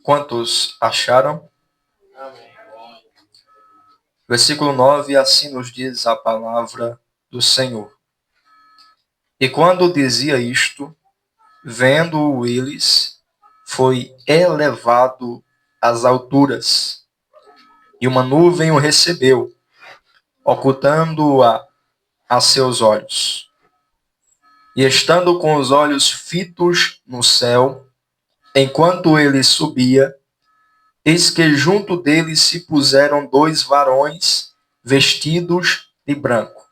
Quantos acharam? Amém. Versículo 9, assim nos diz a palavra do Senhor. E quando dizia isto, vendo-o eles, foi elevado às alturas, e uma nuvem o recebeu, ocultando-o a seus olhos. E estando com os olhos fitos no céu, enquanto ele subia, eis que junto dele se puseram dois varões vestidos de branco,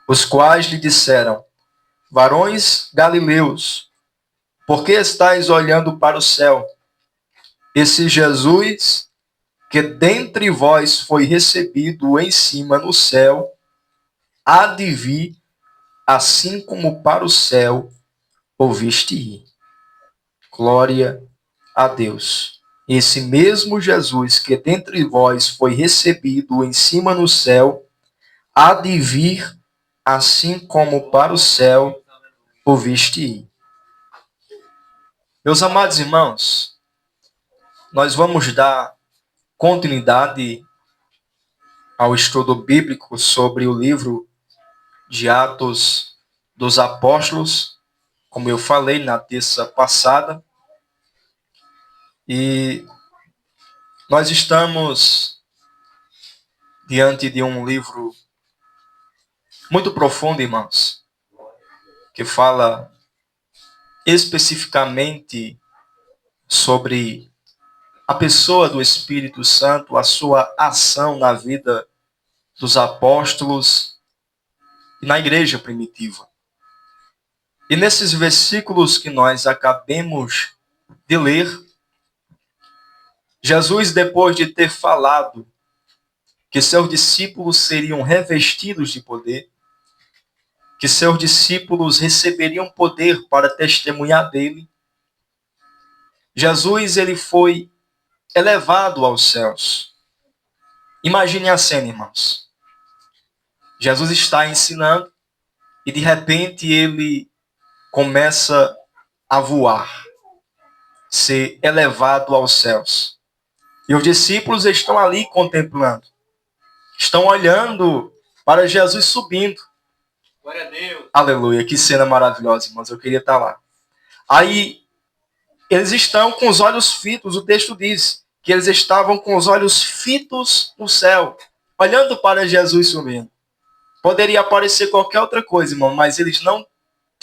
os quais lhe disseram: Varões galileus, por que estáis olhando para o céu? Esse Jesus, que dentre vós foi recebido em cima no céu, há de vir, assim como para o céu ouviste ir. Glória a Deus. Esse mesmo Jesus que dentre vós foi recebido em cima no céu, há de vir, assim como para o céu ouviste ir. Meus amados irmãos, nós vamos dar continuidade ao estudo bíblico sobre o livro de Atos dos Apóstolos, como eu falei na terça passada. E nós estamos diante de um livro muito profundo, irmãos, que fala especificamente sobre a pessoa do Espírito Santo, a sua ação na vida dos apóstolos e na igreja primitiva. E nesses versículos que nós acabemos de ler, Jesus, depois de ter falado que seus discípulos seriam revestidos de poder, que seus discípulos receberiam poder para testemunhar dele, Jesus ele foi elevado aos céus. Imagine a cena, irmãos. Jesus está ensinando e de repente ele começa a voar, ser elevado aos céus. E os discípulos estão ali contemplando, estão olhando para Jesus subindo. Glória a Deus. Aleluia, que cena maravilhosa, irmãos, eu queria estar lá. Aí, eles estão com os olhos fitos, o texto diz que eles estavam com os olhos fitos no céu, olhando para Jesus subindo. Poderia aparecer qualquer outra coisa, irmão, mas eles não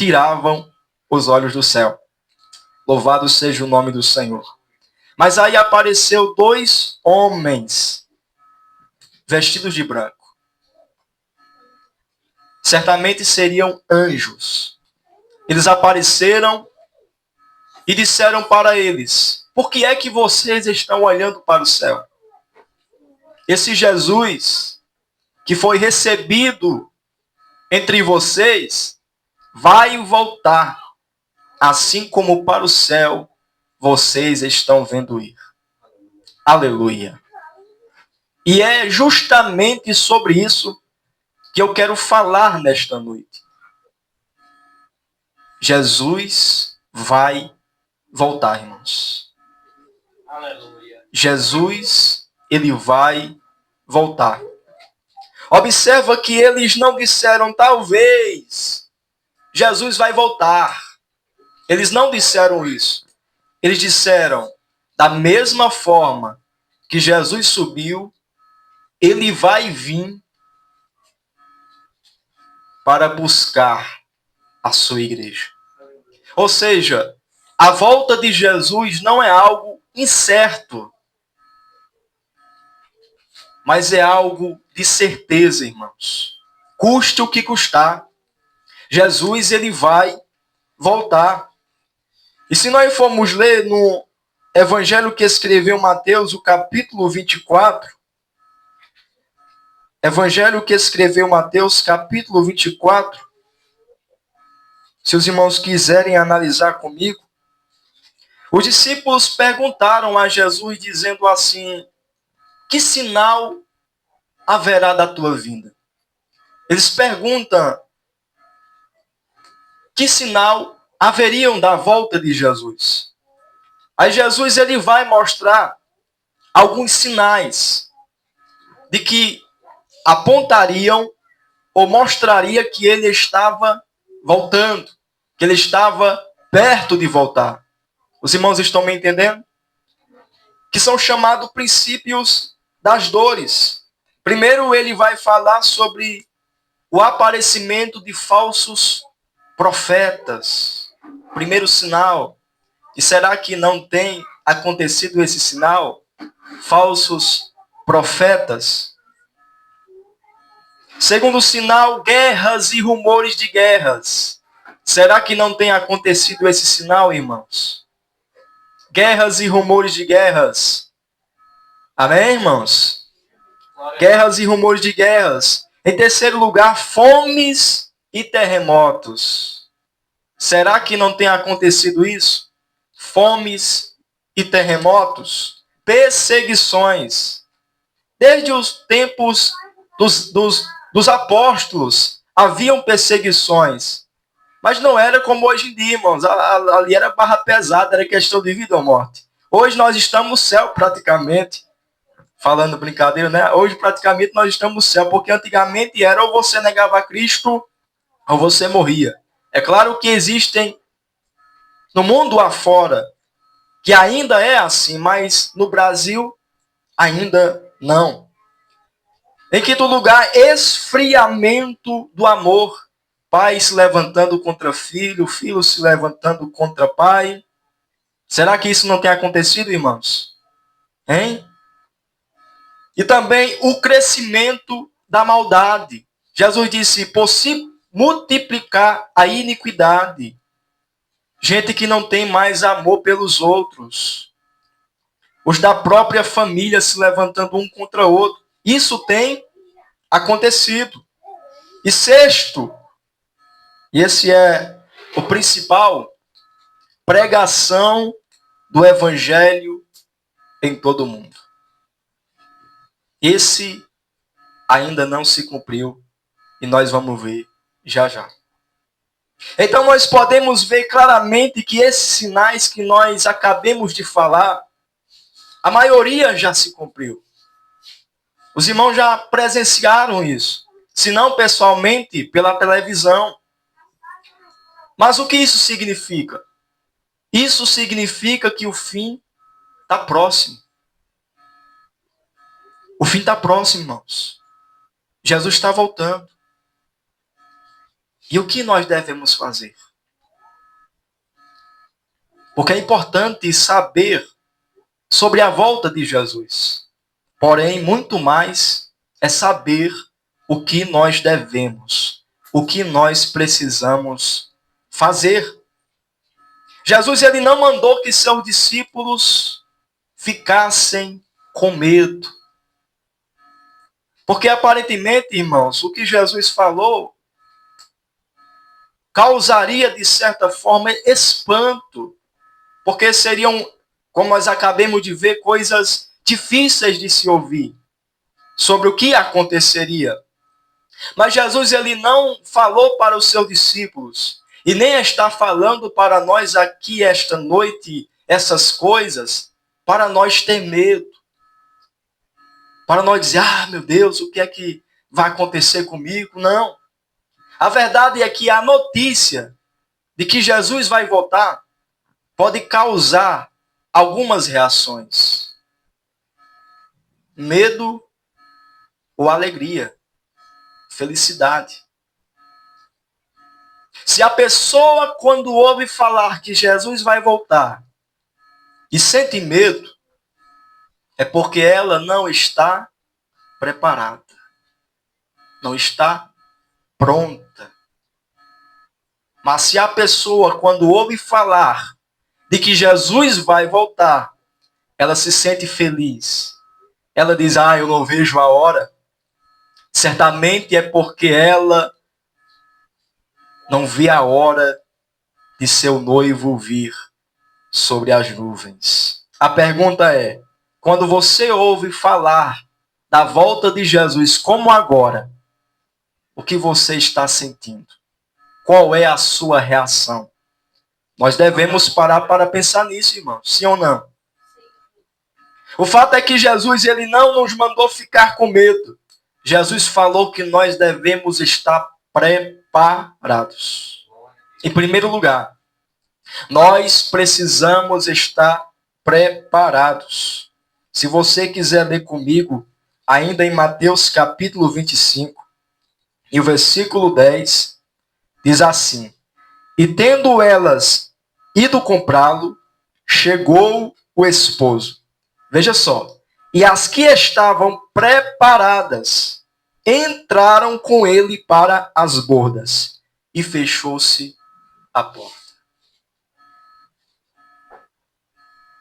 tiravam os olhos do céu. Louvado seja o nome do Senhor. Mas aí apareceu dois homens vestidos de branco. Certamente seriam anjos. Eles apareceram e disseram para eles: por que é que vocês estão olhando para o céu? Esse Jesus que foi recebido entre vocês vai voltar, assim como para o céu vocês estão vendo ir. Aleluia. E é justamente sobre isso que eu quero falar nesta noite. Jesus vai voltar, irmãos. Aleluia. Jesus, ele vai voltar. Observa que eles não disseram talvez Jesus vai voltar. Eles não disseram isso. Eles disseram da mesma forma que Jesus subiu, ele vai vir para buscar a sua igreja. Ou seja, a volta de Jesus não é algo incerto, mas é algo de certeza, irmãos. Custe o que custar, Jesus ele vai voltar. E se nós formos ler no Evangelho que escreveu Mateus, o capítulo 24, Evangelho que escreveu Mateus, capítulo 24, se os irmãos quiserem analisar comigo, os discípulos perguntaram a Jesus, dizendo assim: que sinal haverá da tua vinda? Eles perguntam: que sinal haveriam da volta de Jesus? Aí Jesus ele vai mostrar alguns sinais de que apontariam ou mostraria que ele estava voltando, que ele estava perto de voltar. Os irmãos estão me entendendo? Que são chamados princípios das dores. Primeiro ele vai falar sobre o aparecimento de falsos profetas. Primeiro sinal. E será que não tem acontecido esse sinal? Falsos profetas. Segundo sinal, guerras e rumores de guerras. Será que não tem acontecido esse sinal, irmãos? Guerras e rumores de guerras. Amém, irmãos? Guerras e rumores de guerras. Em terceiro lugar, fomes e terremotos. Será que não tem acontecido isso? Fomes e terremotos. Perseguições. Desde os tempos dos apóstolos, haviam perseguições. Mas não era como hoje em dia, irmãos. Ali era barra pesada, era questão de vida ou morte. Hoje nós estamos no céu, praticamente. Falando brincadeira, né? Hoje, praticamente, nós estamos no céu. Porque antigamente era ou você negava Cristo, ou você morria. É claro que existem no mundo afora, que ainda é assim, mas no Brasil, ainda não. Em quinto lugar, esfriamento do amor. Pai se levantando contra filho, filho se levantando contra pai. Será que isso não tem acontecido, irmãos? Hein? E também o crescimento da maldade. Jesus disse, por se multiplicar a iniquidade. Gente que não tem mais amor pelos outros. Os da própria família se levantando um contra o outro. Isso tem acontecido. E sexto, e esse é o principal, pregação do evangelho em todo o mundo. Esse ainda não se cumpriu e nós vamos ver já já. Então nós podemos ver claramente que esses sinais que nós acabamos de falar, a maioria já se cumpriu. Os irmãos já presenciaram isso. Se não pessoalmente, pela televisão. Mas o que isso significa? Isso significa que o fim está próximo. O fim está próximo, irmãos. Jesus está voltando. E o que nós devemos fazer? Porque é importante saber sobre a volta de Jesus. Porém, muito mais é saber o que nós devemos, o que nós precisamos fazer. Jesus ele não mandou que seus discípulos ficassem com medo. Porque aparentemente, irmãos, o que Jesus falou causaria, de certa forma, espanto. Porque seriam, como nós acabamos de ver, coisas difíceis de se ouvir sobre o que aconteceria. Mas Jesus ele não falou para os seus discípulos e nem está falando para nós aqui esta noite essas coisas para nós ter medo. Para nós dizer, meu Deus, o que é que vai acontecer comigo? Não. A verdade é que a notícia de que Jesus vai voltar pode causar algumas reações. Medo ou alegria. Felicidade. Se a pessoa, quando ouve falar que Jesus vai voltar e sente medo, é porque ela não está preparada. Não está pronta. Mas se a pessoa, quando ouve falar de que Jesus vai voltar, ela se sente feliz. Ela diz, eu não vejo a hora. Certamente é porque ela não vê a hora de seu noivo vir sobre as nuvens. A pergunta é, quando você ouve falar da volta de Jesus como agora, o que você está sentindo? Qual é a sua reação? Nós devemos parar para pensar nisso, irmão. Sim ou não? O fato é que Jesus, ele não nos mandou ficar com medo. Jesus falou que nós devemos estar preparados. Em primeiro lugar, nós precisamos estar preparados. Se você quiser ler comigo, ainda em Mateus capítulo 25, e o versículo 10, diz assim: E tendo elas ido comprá-lo, chegou o esposo. Veja só. E as que estavam preparadas entraram com ele para as bordas, e fechou-se a porta.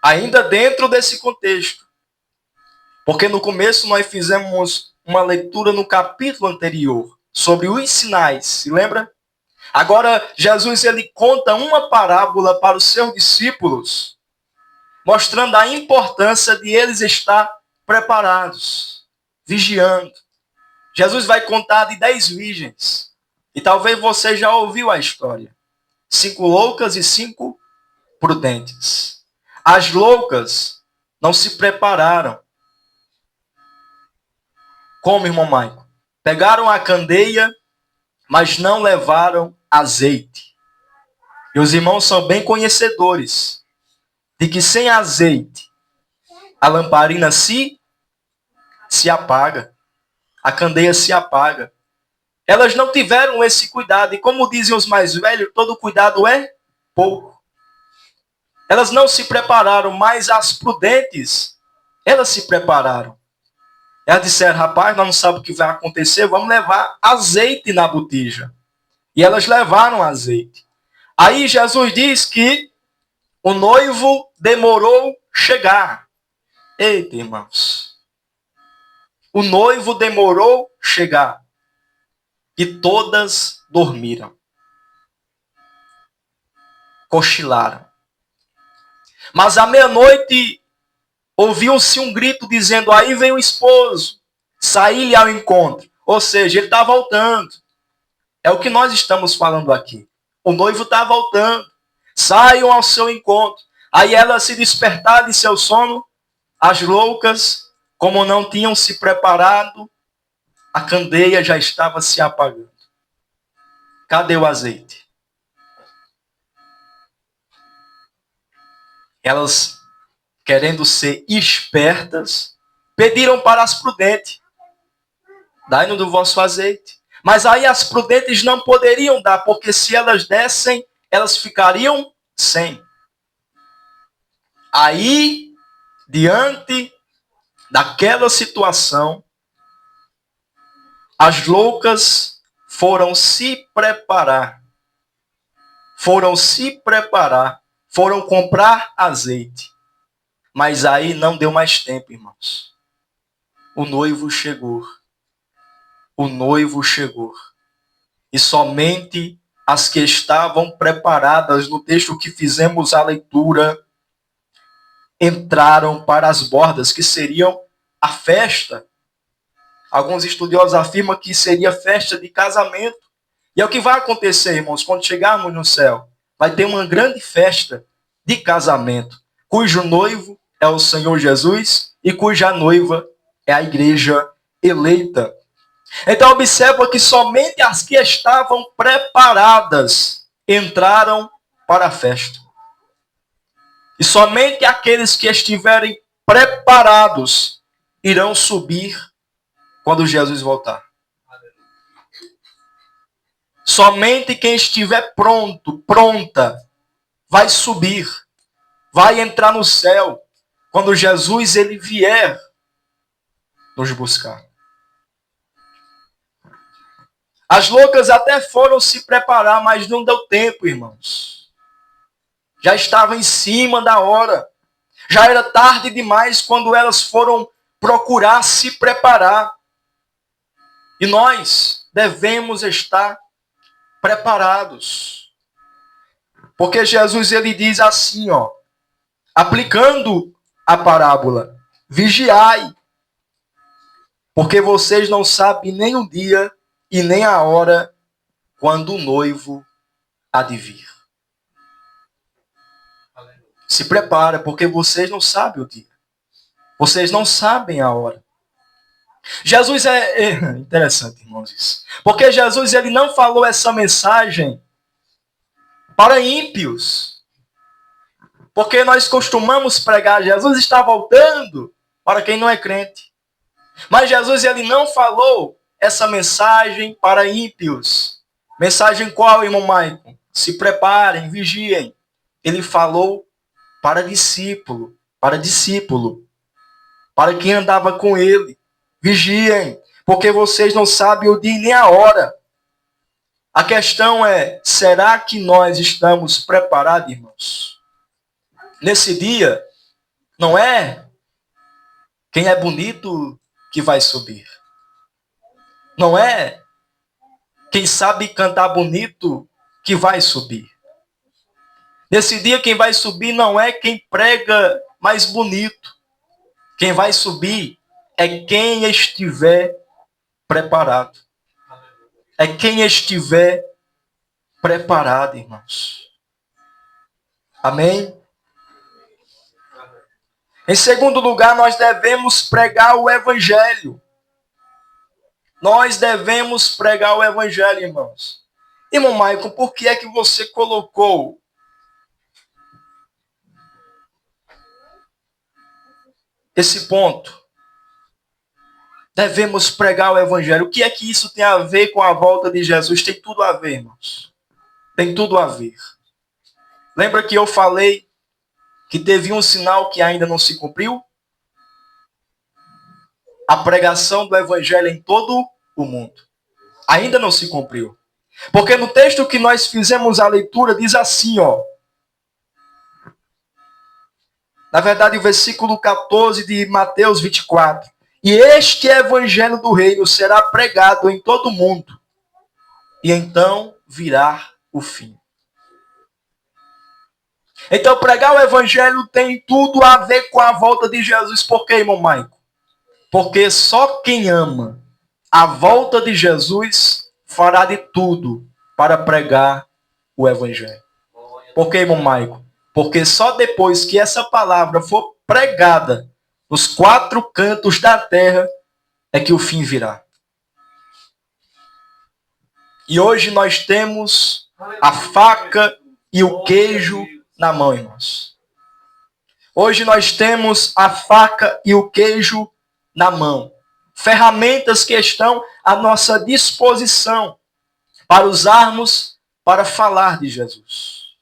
Ainda dentro desse contexto, porque no começo nós fizemos uma leitura no capítulo anterior sobre os sinais, se lembra? Agora Jesus ele conta uma parábola para os seus discípulos, mostrando a importância de eles estar preparados, vigiando. Jesus vai contar de 10 virgens, e talvez você já ouviu a história. 5 loucas e 5 prudentes. As loucas não se prepararam. Como, irmão Maico? Pegaram a candeia, mas não levaram azeite. E os irmãos são bem conhecedores de que sem azeite a lamparina se apaga. A candeia se apaga. Elas não tiveram esse cuidado. E como dizem os mais velhos, todo cuidado é pouco. Elas não se prepararam, mas as prudentes, elas se prepararam. Elas disseram, rapaz, nós não sabemos o que vai acontecer, vamos levar azeite na botija. E elas levaram azeite. Aí Jesus diz que o noivo demorou chegar. Eita, irmãos. O noivo demorou chegar. E todas dormiram. Cochilaram. Mas à meia-noite ouviu-se um grito dizendo, aí vem o esposo, saí-lhe ao encontro. Ou seja, ele está voltando. É o que nós estamos falando aqui. O noivo está voltando. Saiam ao seu encontro. Aí elas se despertaram de seu sono. As loucas, como não tinham se preparado, a candeia já estava se apagando. Cadê o azeite? Elas, querendo ser espertas, pediram para as prudentes, dai-nos do vosso azeite. Mas aí as prudentes não poderiam dar, porque se elas dessem, elas ficariam sem. Aí, diante daquela situação, as loucas foram se preparar. Foram comprar azeite. Mas aí não deu mais tempo, irmãos. O noivo chegou. E somente as que estavam preparadas, no texto que fizemos a leitura, entraram para as bordas, que seriam a festa. Alguns estudiosos afirmam que seria festa de casamento. E é o que vai acontecer, irmãos, quando chegarmos no céu. Vai ter uma grande festa de casamento, cujo noivo é o Senhor Jesus e cuja noiva é a igreja eleita. Então observa que somente as que estavam preparadas entraram para a festa. E somente aqueles que estiverem preparados irão subir quando Jesus voltar. Somente quem estiver pronta, vai subir, vai entrar no céu, quando Jesus ele vier nos buscar. As loucas até foram se preparar, mas não deu tempo, irmãos. Já estava em cima da hora. Já era tarde demais quando elas foram procurar se preparar. E nós devemos estar preparados. Porque Jesus ele diz assim, aplicando a parábola: vigiai, porque vocês não sabem nem o dia e nem a hora quando o noivo há de vir. Se prepara, porque vocês não sabem o dia. Vocês não sabem a hora. Jesus é interessante, irmãos, isso. Porque Jesus ele não falou essa mensagem para ímpios. Porque nós costumamos pregar, Jesus está voltando para quem não é crente. Mas Jesus ele não falou essa mensagem para ímpios. Mensagem qual, irmão Maicon? Se preparem, vigiem. Ele falou para discípulo, para quem andava com ele. Vigiem, porque vocês não sabem o dia nem a hora. A questão é, será que nós estamos preparados, irmãos? Nesse dia, não é quem é bonito que vai subir. Não é quem sabe cantar bonito que vai subir. Nesse dia, quem vai subir não é quem prega mais bonito. Quem vai subir é quem estiver preparado. É quem estiver preparado, irmãos. Amém? Em segundo lugar, nós devemos pregar o evangelho. Nós devemos pregar o evangelho, irmãos. Irmão Maicon, por que é que você colocou esse ponto? Devemos pregar o evangelho. O que é que isso tem a ver com a volta de Jesus? Tem tudo a ver, irmãos. Tem tudo a ver. Lembra que eu falei que teve um sinal que ainda não se cumpriu? A pregação do evangelho em todo o mundo. Ainda não se cumpriu. Porque no texto que nós fizemos a leitura diz assim, ó. Na verdade, o versículo 14 de Mateus 24. E este evangelho do reino será pregado em todo o mundo. E então virá o fim. Então, pregar o evangelho tem tudo a ver com a volta de Jesus. Por quê, irmão Maicon? Porque só quem ama a volta de Jesus fará de tudo para pregar o evangelho. Por quê, irmão Maicon? Porque só depois que essa palavra for pregada nos quatro cantos da terra é que o fim virá. E hoje nós temos a faca e o queijo na mão, irmãos. Hoje nós temos a faca e o queijo na mão. Ferramentas que estão à nossa disposição para usarmos para falar de Jesus.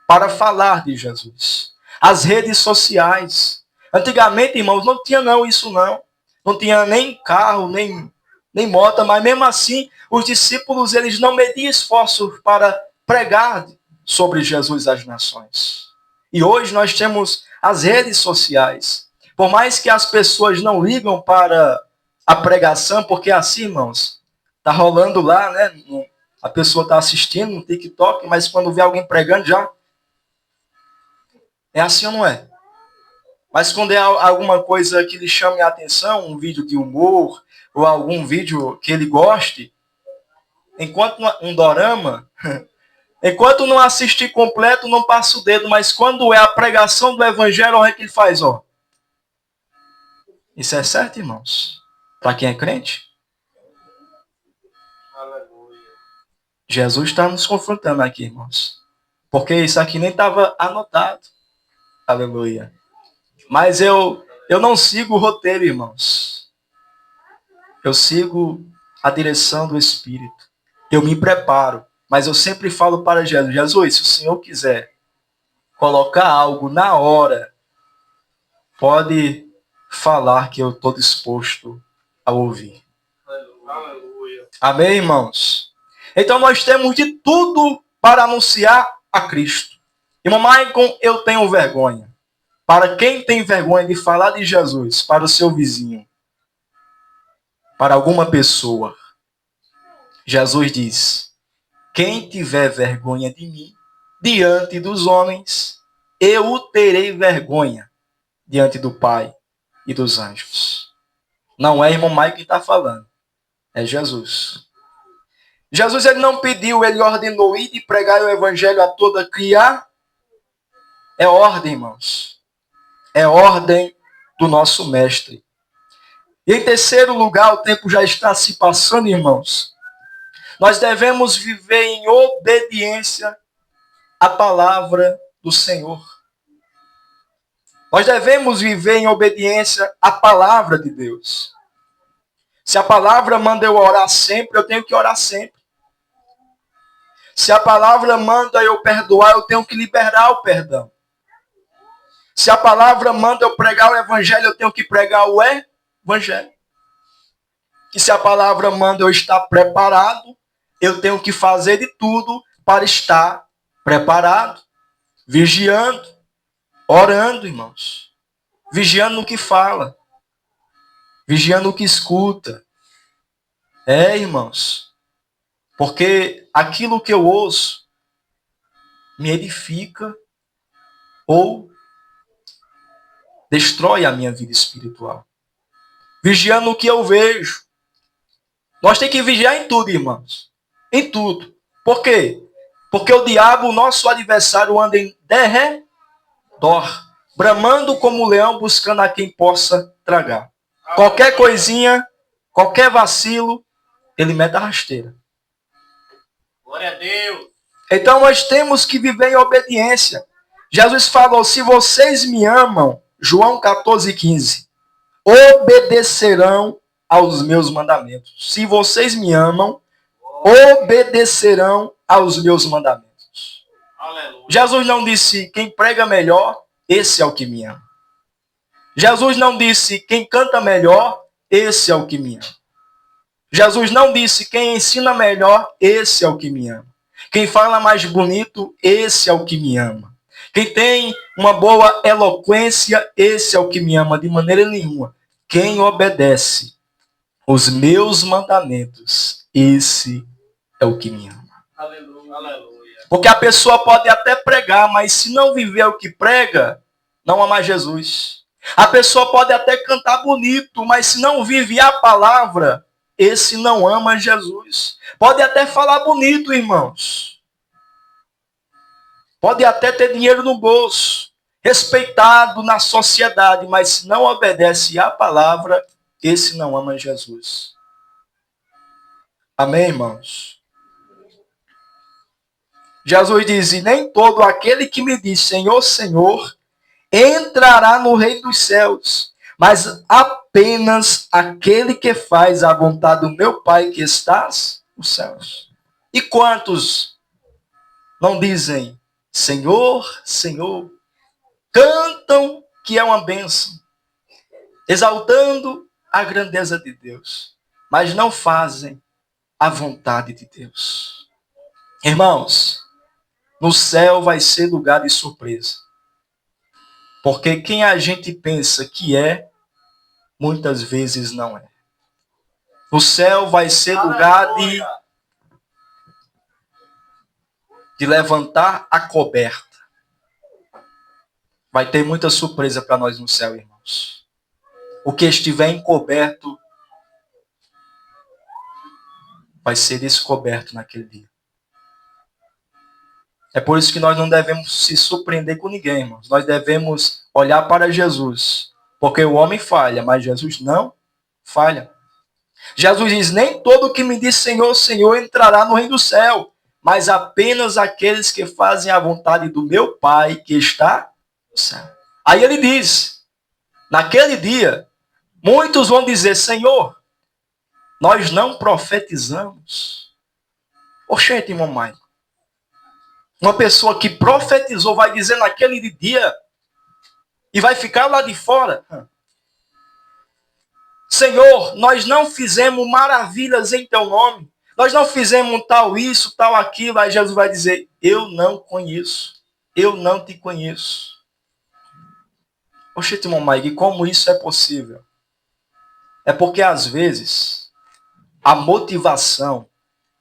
Para falar de Jesus. As redes sociais. Antigamente, irmãos, não tinha isso não. Não tinha nem carro, nem moto, mas mesmo assim, os discípulos eles não mediam esforço para pregar sobre Jesus às nações. E hoje nós temos as redes sociais. Por mais que as pessoas não ligam para a pregação, porque assim, irmãos, tá rolando lá, né? A pessoa está assistindo no TikTok, mas quando vê alguém pregando já é assim ou não é? Mas quando é alguma coisa que lhe chame a atenção, um vídeo de humor, ou algum vídeo que ele goste, enquanto um dorama, enquanto não assistir completo, não passa o dedo, mas quando é a pregação do evangelho, olha o que ele faz, ó. Isso é certo, irmãos? Para quem é crente? Aleluia. Jesus está nos confrontando aqui, irmãos. Porque isso aqui nem estava anotado. Aleluia. Mas eu não sigo o roteiro, irmãos. Eu sigo a direção do Espírito. Eu me preparo. Mas eu sempre falo para Jesus, Jesus, se o Senhor quiser colocar algo na hora, pode falar que eu estou disposto a ouvir. Aleluia. Amém, irmãos? Então nós temos de tudo para anunciar a Cristo. Irmão Maicon, eu tenho vergonha. Para quem tem vergonha de falar de Jesus, para o seu vizinho, para alguma pessoa, Jesus diz, quem tiver vergonha de mim, diante dos homens, eu o terei vergonha diante do Pai e dos anjos. Não é irmão Maicon que está falando, é Jesus. Jesus ele não pediu, ele ordenou ir e pregar o evangelho a toda criatura. É ordem, irmãos. É ordem do nosso mestre. E em terceiro lugar, o tempo já está se passando, irmãos. Nós devemos viver em obediência à palavra do Senhor. Nós devemos viver em obediência à palavra de Deus. Se a palavra manda eu orar sempre, eu tenho que orar sempre. Se a palavra manda eu perdoar, eu tenho que liberar o perdão. Se a palavra manda eu pregar o evangelho, eu tenho que pregar o evangelho. E se a palavra manda eu estar preparado, eu tenho que fazer de tudo para estar preparado, vigiando, orando, irmãos. Vigiando no que fala, vigiando o que escuta. Irmãos, porque aquilo que eu ouço me edifica ou destrói a minha vida espiritual. Vigiando o que eu vejo. Nós temos que vigiar em tudo, irmãos. Em tudo. Por quê? Porque o diabo, o nosso adversário, anda em derredor, bramando como o leão, buscando a quem possa tragar. Qualquer coisinha, qualquer vacilo, ele mete a rasteira. Glória a Deus. Então nós temos que viver em obediência. Jesus falou, se vocês me amam, João 14,15, obedecerão aos meus mandamentos. Se vocês me amam, obedecerão aos meus mandamentos. Aleluia. Jesus não disse, quem prega melhor, esse é o que me ama. Jesus não disse, quem canta melhor, esse é o que me ama. Jesus não disse, quem ensina melhor, esse é o que me ama. Quem fala mais bonito, esse é o que me ama. Quem tem uma boa eloquência, esse é o que me ama. De maneira nenhuma. Quem obedece os meus mandamentos, esse é o que me ama. Aleluia. Aleluia. Porque a pessoa pode até pregar, mas se não viver o que prega, não ama Jesus. A pessoa pode até cantar bonito, mas se não vive a palavra, esse não ama Jesus. Pode até falar bonito, irmãos. Pode até ter dinheiro no bolso, respeitado na sociedade, mas se não obedece à palavra, esse não ama Jesus. Amém, irmãos? Jesus diz, e nem todo aquele que me diz Senhor, Senhor, entrará no reino dos céus, mas apenas aquele que faz a vontade do meu Pai que estás nos céus. E quantos não dizem Senhor, Senhor, cantam que é uma bênção, exaltando a grandeza de Deus, mas não fazem a vontade de Deus. Irmãos, no céu vai ser lugar de surpresa. Porque quem a gente pensa que é, muitas vezes não é. O céu vai ser lugar de levantar a coberta. Vai ter muita surpresa para nós no céu, irmãos. O que estiver encoberto vai ser descoberto naquele dia. É por isso que nós não devemos se surpreender com ninguém, irmãos. Nós devemos olhar para Jesus. Porque o homem falha, mas Jesus não falha. Jesus diz, nem todo que me diz Senhor, Senhor entrará no reino do céu, mas apenas aqueles que fazem a vontade do meu Pai que está no céu. Aí ele diz, naquele dia, muitos vão dizer, Senhor, nós não profetizamos. Oxente, irmão Maico. Uma pessoa que profetizou vai dizer naquele dia e vai ficar lá de fora. Senhor, nós não fizemos maravilhas em teu nome. Nós não fizemos tal isso, tal aquilo. Aí Jesus vai dizer, eu não conheço. Eu não te conheço. Oxe, irmão Mike, como isso é possível? É porque às vezes a motivação,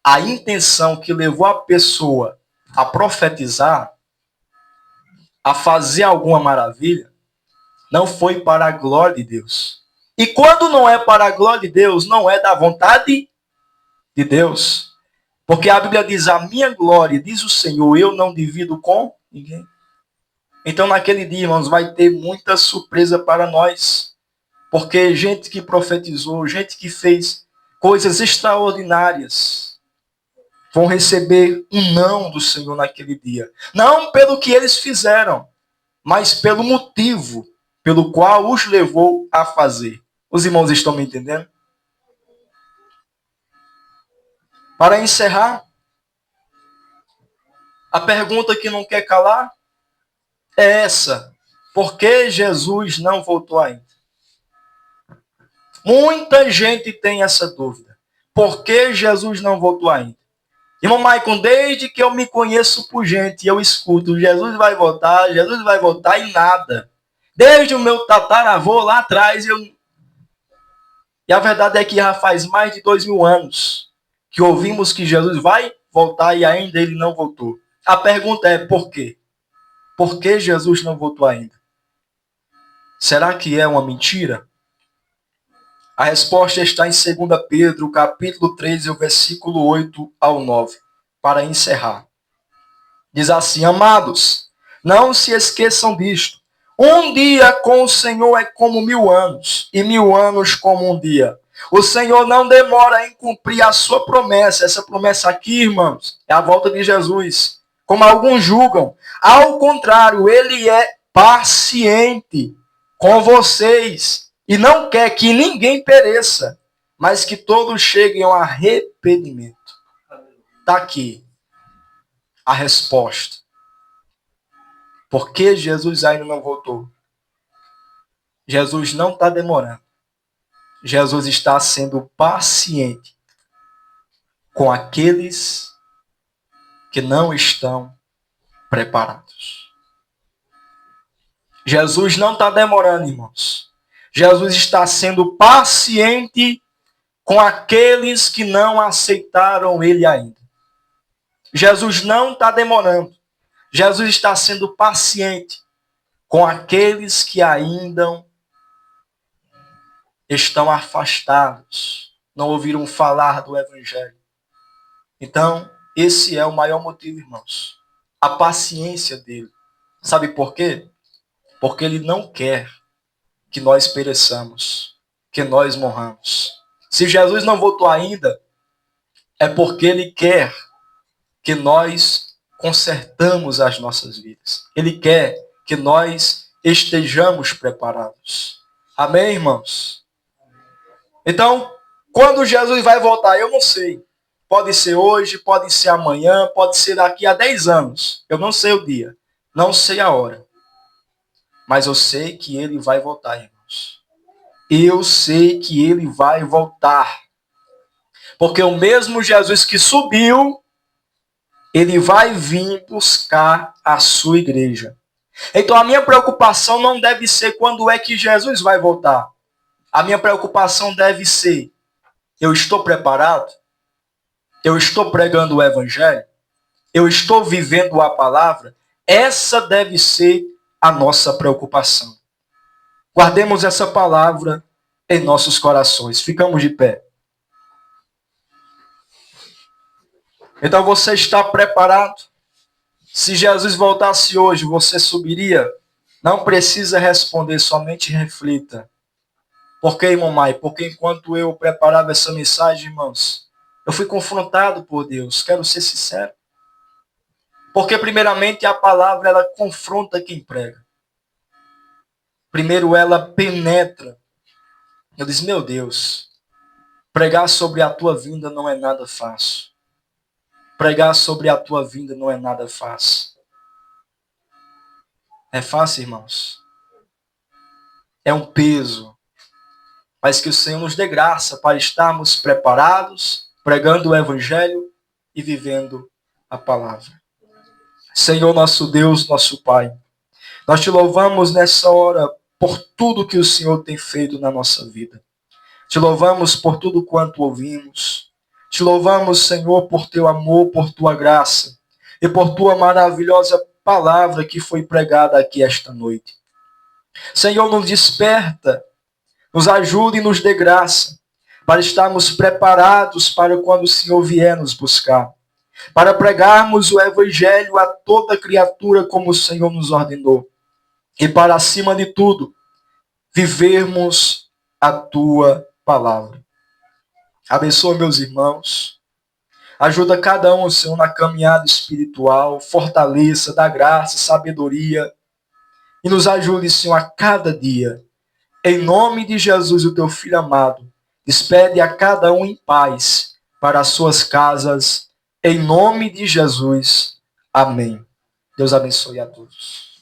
a intenção que levou a pessoa a profetizar, a fazer alguma maravilha, não foi para a glória de Deus. E quando não é para a glória de Deus, não é da vontade de Deus. Porque a Bíblia diz, a minha glória, diz o Senhor, eu não divido com ninguém. Então, naquele dia, irmãos, vai ter muita surpresa para nós. Porque gente que profetizou, gente que fez coisas extraordinárias, vão receber um não do Senhor naquele dia. Não pelo que eles fizeram, mas pelo motivo pelo qual os levou a fazer. Os irmãos estão me entendendo? Para encerrar, a pergunta que não quer calar é essa: por que Jesus não voltou ainda? Muita gente tem essa dúvida. Por que Jesus não voltou ainda? Irmão Maicon, desde que eu me conheço por gente, eu escuto, Jesus vai voltar e nada. Desde o meu tataravô lá atrás, E a verdade é que já faz mais de 2000 anos que ouvimos que Jesus vai voltar e ainda ele não voltou. A pergunta é por quê? Por que Jesus não voltou ainda? Será que é uma mentira? A resposta está em 2 Pedro, capítulo 3, o versículo 8 ao 9, para encerrar. Diz assim: amados, não se esqueçam disto. Um dia com o Senhor é como 1000 anos, e 1000 anos como um dia. O Senhor não demora em cumprir a sua promessa. Essa promessa aqui, irmãos, é a volta de Jesus. Como alguns julgam. Ao contrário, ele é paciente com vocês e não quer que ninguém pereça, mas que todos cheguem ao arrependimento. Está aqui a resposta. Por que Jesus ainda não voltou? Jesus não está demorando. Jesus está sendo paciente com aqueles que não estão preparados. Jesus não está demorando, irmãos. Jesus está sendo paciente com aqueles que não aceitaram ele ainda. Jesus não está demorando. Jesus está sendo paciente com aqueles que ainda estão afastados, não ouviram falar do Evangelho. Então, esse é o maior motivo, irmãos. A paciência dele. Sabe por quê? Porque ele não quer que nós pereçamos, que nós morramos. Se Jesus não voltou ainda, é porque ele quer que nós consertamos as nossas vidas. Ele quer que nós estejamos preparados. Amém, irmãos? Então, quando Jesus vai voltar, eu não sei. Pode ser hoje, pode ser amanhã, pode ser daqui a 10 anos. Eu não sei o dia, não sei a hora. Mas eu sei que ele vai voltar, irmãos. Eu sei que ele vai voltar. Porque o mesmo Jesus que subiu, ele vai vir buscar a sua igreja. Então a minha preocupação não deve ser quando é que Jesus vai voltar. A minha preocupação deve ser: eu estou preparado? Eu estou pregando o Evangelho? Eu estou vivendo a palavra? Essa deve ser a nossa preocupação. Guardemos essa palavra em nossos corações. Ficamos de pé. Então você está preparado? Se Jesus voltasse hoje, você subiria? Não precisa responder, somente reflita. Por que, irmão Mai? Porque enquanto eu preparava essa mensagem, irmãos, eu fui confrontado por Deus. Quero ser sincero. Porque primeiramente a palavra, ela confronta quem prega. Primeiro ela penetra. Eu disse: meu Deus, pregar sobre a tua vinda não é nada fácil. Pregar sobre a tua vinda não é nada fácil. É fácil, irmãos? É um peso. Mas que o Senhor nos dê graça para estarmos preparados, pregando o Evangelho e vivendo a palavra. Senhor, nosso Deus, nosso Pai, nós te louvamos nessa hora por tudo que o Senhor tem feito na nossa vida. Te louvamos por tudo quanto ouvimos. Te louvamos, Senhor, por teu amor, por tua graça e por tua maravilhosa palavra que foi pregada aqui esta noite. Senhor, nos desperta, nos ajude e nos dê graça para estarmos preparados para quando o Senhor vier nos buscar, para pregarmos o Evangelho a toda criatura como o Senhor nos ordenou. e para acima de tudo, vivermos a tua palavra. Abençoa meus irmãos. Ajuda cada um, Senhor, na caminhada espiritual. Fortaleça, dá graça, sabedoria. E nos ajude, Senhor, a cada dia. Em nome de Jesus, o teu Filho amado, despede a cada um em paz para as suas casas. Em nome de Jesus. Amém. Deus abençoe a todos.